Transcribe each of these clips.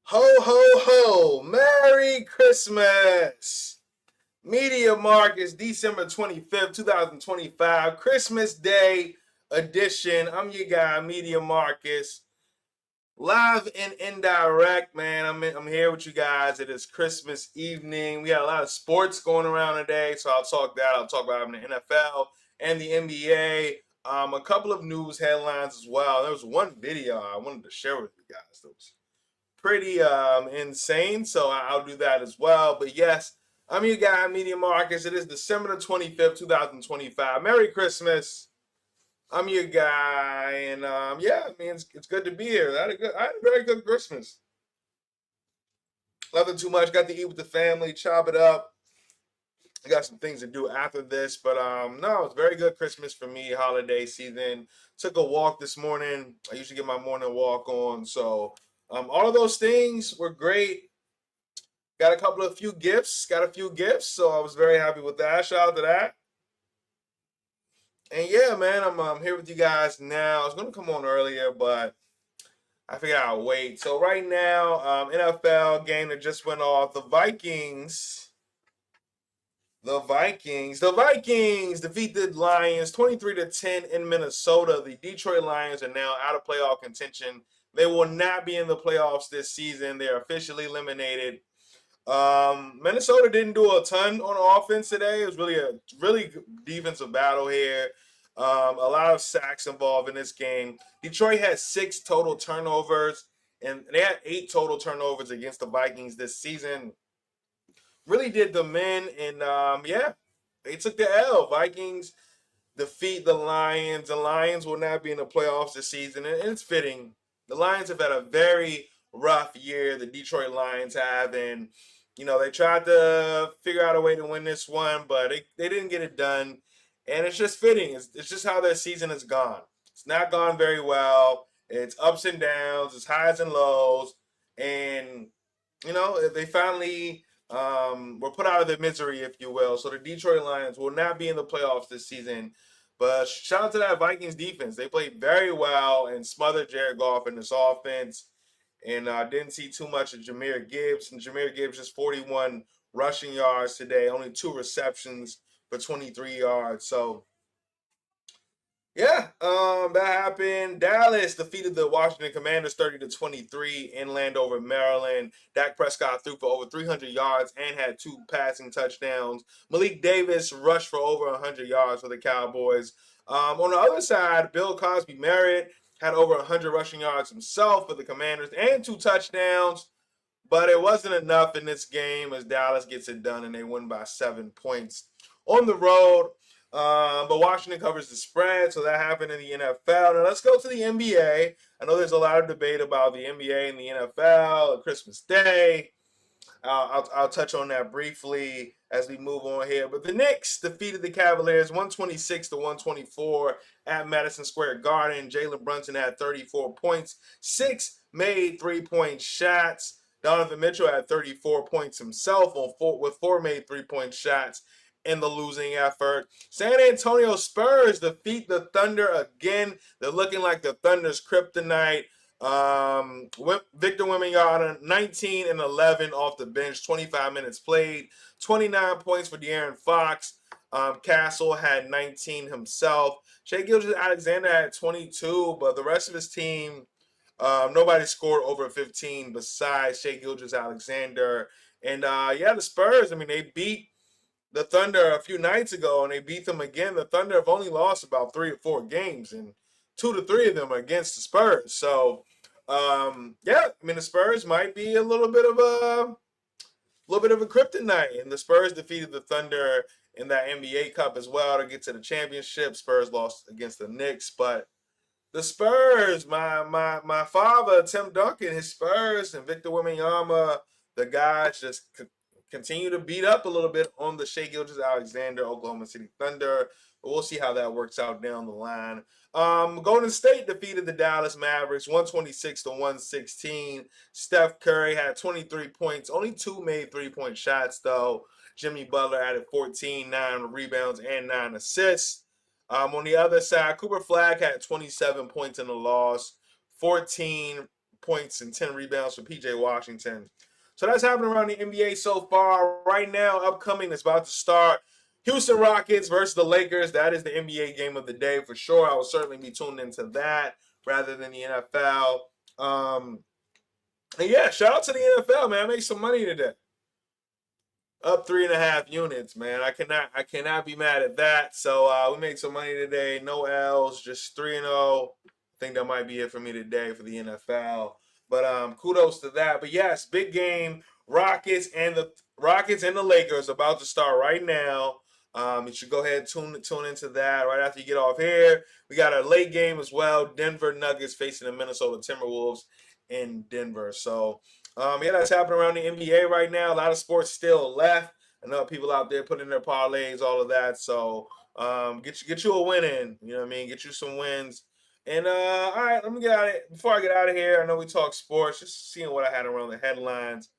Ho, ho, ho. Merry Christmas. Media Markus, December 25th, 2025. Christmas Day edition. I'm your guy, Media Markus. Live and indirect, man. I'm here with you guys. It is Christmas evening. We got a lot of sports going around today, so I'll talk that. I'll talk about the NFL and the NBA. A couple of news headlines as well. There was one video I wanted to share with you guys that was pretty insane, so I'll do that as well. But yes, I'm your guy, Media Markus. It is December 25th, 2025. Merry Christmas. I'm your guy, and yeah, I mean it's good to be here. I had a very good Christmas. Nothing too much. Got to eat with the family, chop it up. I got some things to do after this, but no, it's very good Christmas for me. Holiday season. Took a walk this morning. I usually get my morning walk on, so all of those things were great. Got a few gifts. Got a few gifts, so I was very happy with that. Shout out to that. And yeah, man, I'm here with you guys now. I was gonna come on earlier, but I figured I'll wait. So right now, NFL game that just went off. The Vikings defeat the Lions 23-10 in Minnesota. The Detroit Lions are now out of playoff contention. They will not be in the playoffs this season. They are officially eliminated. Minnesota didn't do a ton on offense today. It was really a really defensive battle here. A lot of sacks involved in this game. Detroit had 6 total turnovers, and they had 8 total turnovers against the Vikings this season. Really did them in, and yeah, they took the L. Vikings defeat the Lions. The Lions will not be in the playoffs this season, and it's fitting. The Lions have had a very rough year. The Detroit Lions have, and they tried to figure out a way to win this one, but they didn't get it done. And it's just fitting. It's just how their season has gone. It's not gone very well. It's ups and downs. It's highs and lows, and they finally were put out of their misery, if you will. So the Detroit Lions will not be in the playoffs this season. But shout out to that Vikings defense. They played very well and smothered Jared Goff in this offense. And didn't see too much of Jahmyr Gibbs. And Jahmyr Gibbs just 41 rushing yards today, only 2 receptions for 23 yards. So yeah, that happened. Dallas defeated the Washington Commanders 30-23 in Landover, Maryland. Dak Prescott threw for over 300 yards and had 2 passing touchdowns. Malik Davis rushed for over 100 yards for the Cowboys. On the other side, Bill Cosby Merritt had over 100 rushing yards himself for the Commanders and 2 touchdowns. But it wasn't enough in this game as Dallas gets it done and they win by 7 points on the road. But Washington covers the spread, so that happened in the NFL. Now let's go to the NBA. I know there's a lot of debate about the NBA and the NFL, Christmas Day. I'll touch on that briefly as we move on here. But the Knicks defeated the Cavaliers 126-124 at Madison Square Garden. Jalen Brunson had 34 points, 6 made 3-point shots. Donovan Mitchell had 34 points himself with 4 made 3-point shots in the losing effort. San Antonio Spurs defeat the Thunder again. They're looking like the Thunder's kryptonite. Victor Wembanyama 19 and 11 off the bench, 25 minutes played, 29 points for De'Aaron Fox. Castle had 19 himself. Shai Gilgeous-Alexander had 22, but the rest of his team, nobody scored over 15 besides Shai Gilgeous-Alexander. And yeah, the Spurs, I mean, they beat the Thunder a few nights ago, and they beat them again. The Thunder have only lost about 3 or 4 games, and 2 to 3 of them are against the Spurs. So, yeah, I mean the Spurs might be a little bit of a kryptonite, and the Spurs defeated the Thunder in that NBA Cup as well to get to the championship. Spurs lost against the Knicks, but the Spurs, my father Tim Duncan, his Spurs, and Victor Wembanyama, the guys just continue to beat up a little bit on the Shai Gilgeous-Alexander Oklahoma City Thunder. But we'll see how that works out down the line. Golden State defeated the Dallas Mavericks 126-116. Steph Curry had 23 points, only 2 made 3-point shots though. Jimmy Butler added 14, 9 rebounds, and 9 assists. On the other side, Cooper Flagg had 27 points in the loss, 14 points and 10 rebounds for PJ Washington. So that's happening around the NBA so far. Right now, upcoming, it's about to start. Houston Rockets versus the Lakers. That is the NBA game of the day for sure. I will certainly be tuned into that rather than the NFL. And yeah, shout out to the NFL, man. I made some money today. Up 3.5 units, man. I cannot be mad at that. So we made some money today. No L's, just 3-0. I think that might be it for me today for the NFL. But kudos to that. But yes, big game. Rockets and the Lakers about to start right now. You should go ahead and tune into that right after you get off here. We got a late game as well. Denver Nuggets facing the Minnesota Timberwolves in Denver. So yeah, that's happening around the NBA right now. A lot of sports still left. I know people out there putting their parlays, all of that. So get you a win in. You know what I mean? Get you some wins. And all right, let me get out of it. Before I get out of here, I know we talk sports, just seeing what I had around the headlines.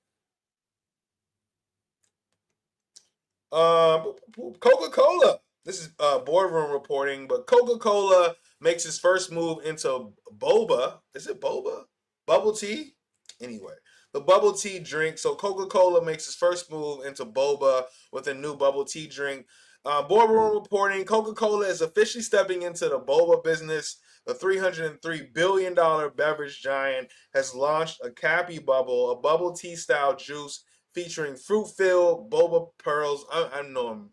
Coca-Cola. This is boardroom reporting, but Coca-Cola makes its first move into boba. Is it boba? Bubble tea? Anyway, the bubble tea drink. So Coca-Cola makes its first move into boba with a new bubble tea drink. Boardroom reporting, Coca-Cola is officially stepping into the boba business. The $303 billion beverage giant has launched a Cappy Bubble, a bubble tea style juice featuring fruit-filled boba pearls. I know them.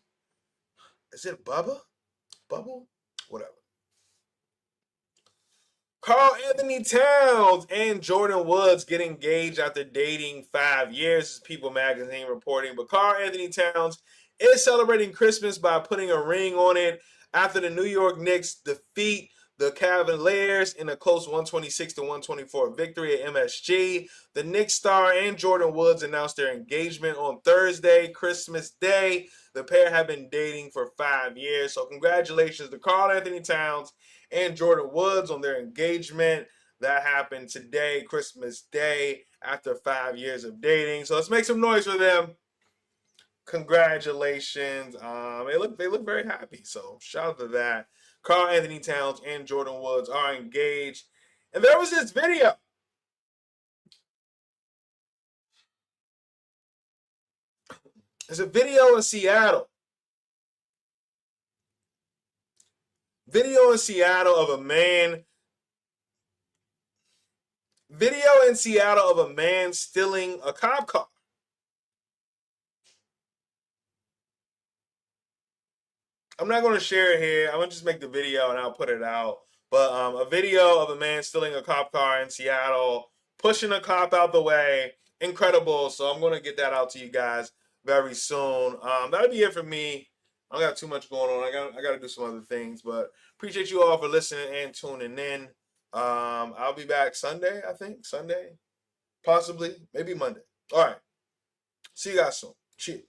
Is it Bubba? Bubble? Whatever. Karl Anthony Towns and Jordan Woods get engaged after dating 5 years, is People Magazine reporting. But Karl Anthony Towns is celebrating Christmas by putting a ring on it after the New York Knicks defeat the Cavaliers in a close 126-124 victory at MSG. The Knicks star and Jordan Woods announced their engagement on Thursday, Christmas Day. The pair have been dating for 5 years. So congratulations to Karl Anthony Towns and Jordan Woods on their engagement. That happened today, Christmas Day, after 5 years of dating. So let's make some noise for them. Congratulations. They look very happy. So shout out to that. Karl Anthony Towns and Jordan Woods are engaged. And there was this video. There's a video in Seattle. Video in Seattle of a man. Video in Seattle of a man stealing a cop car. I'm not going to share it here. I'm going to just make the video and I'll put it out. But a video of a man stealing a cop car in Seattle, pushing a cop out the way. Incredible. So I'm going to get that out to you guys very soon. That'll be it for me. I don't got too much going on. I got to do some other things. But appreciate you all for listening and tuning in. I'll be back Sunday, I think. Sunday. Possibly. Maybe Monday. All right. See you guys soon. Cheers.